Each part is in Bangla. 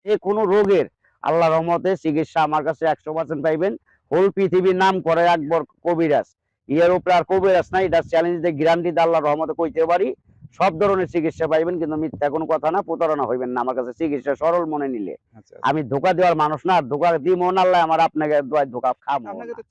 যে কোনো রোগের আল্লাহর রহমতে চিকিৎসা আমার কাছে 100% পাইবেন। হোল পৃথিবীর নাম করে একবার কবিরাজ। এর উপরে আর কবিরাজ নাই। এটা চ্যালেঞ্জ দিয়ে গ্যারান্টি দিয়ে আল্লাহর রহমতে কইতে পারি। সব ধরনের চিকিৎসা পাইবেন, কিন্তু মিথ্যা কোনো কথা না, প্রতারণা হইবেন না আমার কাছে চিকিৎসা সরল মনে নিলে। আচ্ছা, আচ্ছা। আমি ধোঁকা দেওয়ার মানুষ না, ধোঁকা দিমো না, আল্লাহ আমার আপনাকে দোয়ায় ধোঁকা খামো আপনাকে না। তো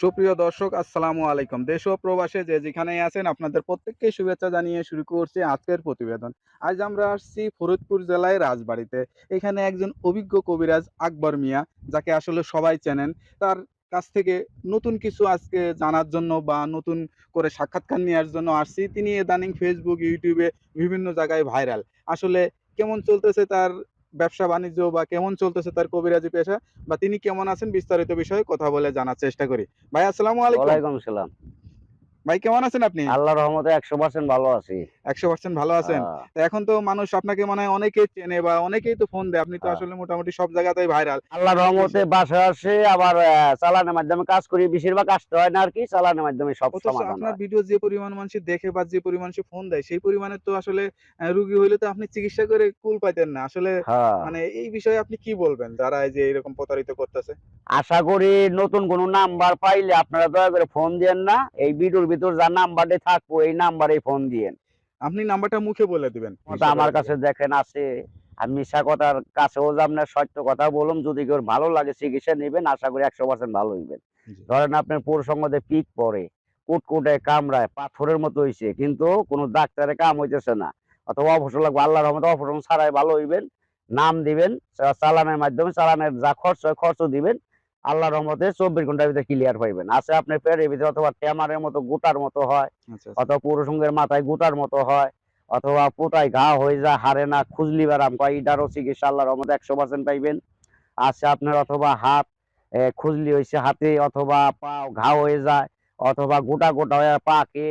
সুপ্রিয় দর্শক, আসসালামু আলাইকুম। দেশ ও প্রবাসে যে যেখানেই আছেন আপনাদের প্রত্যেককে শুভেচ্ছা জানিয়ে শুরু করছি আজকের প্রতিবেদন। আজ আমরা আসছি ফরিদপুর জেলায় রাজবাড়ীতে। এখানে একজন অভিজ্ঞ কবিরাজ আকবর মিয়া, যাকে আসলে সবাই চেনেন। তার কাছ থেকে নতুন কিছু আজকে জানার জন্য বা নতুন করে সাক্ষাৎকার নেওয়ার জন্য আসছি। তিনি ইদানিং ফেসবুক, ইউটিউবে বিভিন্ন জায়গায় ভাইরাল। আসলে কেমন চলতেছে তার ব্যবসা বাণিজ্য বা কেমন চলতেছে তার কবিরাজি পেশা বা তিনি কেমন আছেন বিস্তারিত বিষয়ে কথা বলে জানার চেষ্টা করি। ভাই আসসালামু আলাইকুম। ওয়ালাইকুম সালাম। ভাই কেমন আছেন আপনি? আল্লাহর রহমতে 100% ভালো আছি। 100% ভালো আছেন? আহ তো এখন তো মানুষ আপনাকে মনে হয় অনেকেই চেনে বা অনেকেই তো ফোন দেয়। আপনি তো আহ আসলে মোটামুটি সব জায়গাতেই ভাইরাল। আল্লাহর এই রহমতে বিষয়ে বাসায় আসে, আবার চালানের মাধ্যমে কাজ করি। বেশিরভাগ আসতে হয় না আরকি। চালানের মাধ্যমে সব অথচ সমাধান আপনার হয়। ভিডিও যে পরিমাণ মানুষ দেখে বা যে পরিমাণ সে ফোন দেয় সেই পরিমাণে তো আসলে রুগী হইলে তো আপনি চিকিৎসা করে কুল পাইতেন না। আসলে হ্যাঁ। মানে এই বিষয়ে আপনি কি বলবেন যারা এই যে এরকম প্রতারিত করতেছে? আশা করি নতুন কোনো নাম্বার পাইলে আপনারা দয়া করে ফোন দিয়েন না। এই ভিডিওর ভিতর যার নাম্বারটি থাকবো এই নাম্বারেই ফোন দিয়েন। আপনি নাম্বারটা মুখে বলে দিবেন। কথা হিসাব আমার করে কাছে দিবেন। দেখেন আছে। আমি মিশা কথার কাছেও যাব না, সত্য কথা বলুম। যদি কেউ ভালো লাগে চিকিৎসা নিবেন, আশা করি 100% ভালো হইবেন। জি। ধরেন আপনার প্রসঙ্গতে পিক পড়ে, কুটকুটায় কামড়ায়, পাথরের মতো হইছে, কিন্তু কোনো ডাক্তারে কাম হইতেছে না। অথবা অপারেশন লাগবে, আল্লাহর রহমতে অপারেশন ছাড়াই ভালো হইবেন। নাম দিবেন, চালানের মাধ্যমে চালানের যা খরচ হয় খরচও দিবেন। আল্লাহর রহমতে 24 ঘন্টার ভিতরে ক্লিয়ার পাইবেন। আছে আপনার পেটের ভিতরে অথবা টেমারের মতো গোটার মতো হয়, আচ্ছা, আচ্ছা। অথবা পুরুষঙ্গের মাথায় গোটার মতো হয়, অথবা পোতায় ঘা হয়ে যায়, হারে না, খুজলি বারাম কয়, এটারও চিকিৎসা আল্লাহর রহমতে 100% পাইবেন। আছে আপনার অথবা হাত খুজলি হইছে হাতে, অথবা পা ঘা হয়ে যায়, অথবা গোটা গোটা হয়ে পাকে,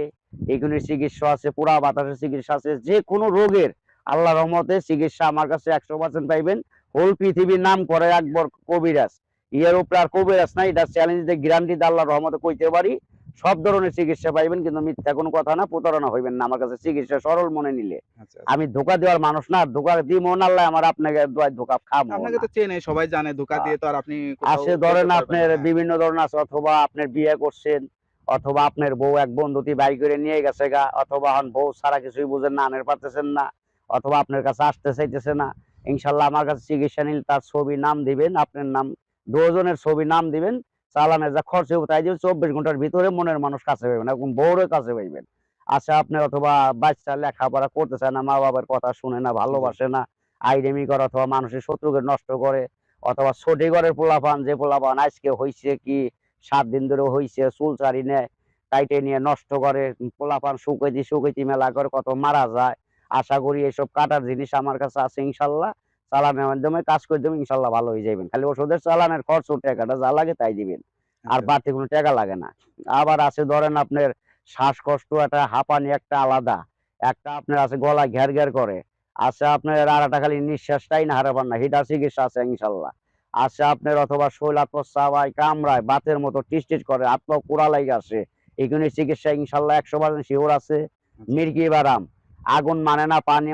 এগুলির চিকিৎসা আছে। পুরা বাতাসের চিকিৎসা আছে। যে কোনো রোগের আল্লাহর রহমতে চিকিৎসা আমার কাছে 100% পাইবেন। হোল পৃথিবীর নাম করে একবার কবিরাজ। এর উপরে আর কবিরাজ নাই। এটা চ্যালেঞ্জ দিয়ে গ্যারান্টি দিয়ে আল্লাহর রহমতে কইতে পারি। সব ধরনের চিকিৎসা পাইবেন, কিন্তু মিথ্যা কোনো কথা না, প্রতারণা হইবেন না আমার কাছে চিকিৎসা সরল মনে নিলে। আচ্ছা, আচ্ছা। আমি ধোঁকা দেওয়ার মানুষ না, ধোঁকা দিমো না, আল্লাহ আমার আপনাকে দোয়ায় ধোঁকা খামো আপনাকে না। তো চেনে, সবাই জানে। ধোঁকা আহ দিয়ে তো আর আপনি কোথাও আছে যেতে ধরেন পারবেন আপনার না। হ্যাঁ। বিভিন্ন ধরনের আছে, অথবা আপনার বিয়ে করছেন, অথবা আপনার বউ এক বন্ধুতি বাই করে নিয়ে গেছে গা, অথবা হন বউ ছাড়া কিছুই বুঝেন না, আনের পারতেছেন না, অথবা আপনার কাছে আসতে চাইতেছে না। ইনশাল্লাহ আমার কাছে চিকিৎসা নিলে তার ছবি নাম দিবেন, আপনার নাম, দুজনের ছবি নাম দিবেন, চালানের যা খরচ হবে তাই দিবেন। 24 ঘন্টার ভিতরে মনের মানুষ কাছে পাইবেন এবং বউরের কাছে পাইবেন। আচ্ছা আপনার অথবা বাচ্চা লেখাপড়া করতে চায় না, মা বাবার কথা শুনে না, জি। ভালোবাসে না, আইরেমি করে, অথবা মানুষের শত্রুকে নষ্ট করে, অথবা ছোটি ঘরের পোলাপান, যে পোলাপান আজকে হইছে কি 7 দিন ধরে হইছে, চুল চারি নেয়, কাইটে নিয়ে নষ্ট করে, পোলাপান শুকাইতে শুকাইতে মেলা করে, কত মারা যায়। আশা করি এইসব কাটার জিনিস আমার কাছে আছে ইনশাল্লাহ। চালানের মাধ্যমে কাজ করে দেবেন, ইনশাল্লাহ ভালো হয়ে যাবেন। খালি ওষুধের চালানের খরচ ও টাকাটা যা লাগে তাই দিবেন। আর আচ্ছা, আচ্ছা। বাড়তি কোনো টাকা লাগে না। আবার আছে ধরেন আপনার শ্বাসকষ্ট, একটা হাঁপানি একটা আলাদা, একটা আপনার আছে গলা ঘ্যার ঘ্যার করে, আছে আপনার আর একটা খালি নিঃশ্বাসটাই না হারাবার না, হিটার চিকিৎসা আছে ইনশাল্লাহ। আছে আপনার অথবা শৈলা প্রস্রাব হয়, কামড়ায়, বাতের মতো টিস করে, হাত পা পোড়া লাগে আসে, এগুলির চিকিৎসা ইনশাল্লাহ 100% শিওর আছে। আচ্ছা। মির্গি বাদাম, আগুন মানে না, পানি